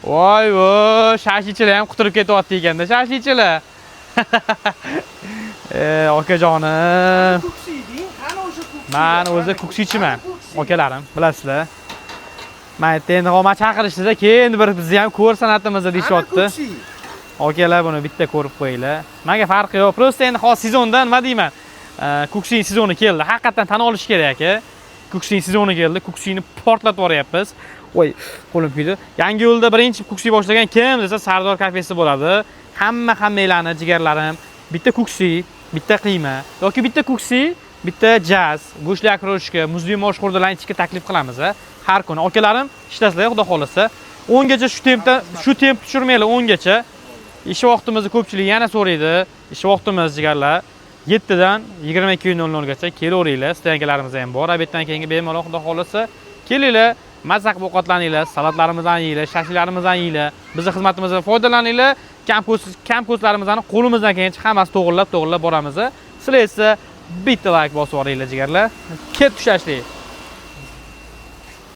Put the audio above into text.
Voy voy, shashichilar ham quturib ketyapti ekanda, shashichilar. Okajonim. Ko'ksiydi, qani o'sha ko'ksiy? Men o'zi ko'ksichiman, akalarim, bilasizlar. Men endi hozir chaqirishdida, keyin bir bizni ham ko'r san'atimizni deyishyapti. Akalar buni bitta ko'rib qo'yinglar. Menga farqi yo'q. Prosta endi hozir sezondan nima deyman? Ko'ksing sezoni keldi. Haqiqatan tan olish kerak aka. Ko'ksing sezoni keldi. Ko'ksingni portlatib yuboryapmiz. Voy, qo'lim kuydi. Yangiyo'lda birinchi ko'ksiy boshlagan kim desa Sardor kafesi bo'ladi. Hammanglarni jigarlarim, bitta ko'ksiy, bitta qiyma yoki bitta ko'ksiy, bitta jaz, go'shtli akroshka, muzli moshxo'rdalarni ichga taklif qilamiz. Har kuni akalarim ishlasizlar, xudo xolasa. 10 gacha shu temp tushirmaylar 10 gacha. Ish vaqtimizni ko'pchilik yana so'raydi. Ish vaqtimiz jigarlar 7 dan 22:00 gacha kelaveringlar. Istaganlarimiz ham bor. Obeddan keyingi bemalol xudo xolasa kelinglar. Mazza qilib ovqatlaninglar, salatlarimizdan yeyinglar, shashlilarimizdan yeyinglar. Bizning xizmatimizdan foydalaninglar. Kam ko'zlarimizni qo'limizdan kelgancha hammasi to'g'rilab boramiz. Sizlar esa bitta like bosib yuboringlar jigarlar. Ket tushashlik.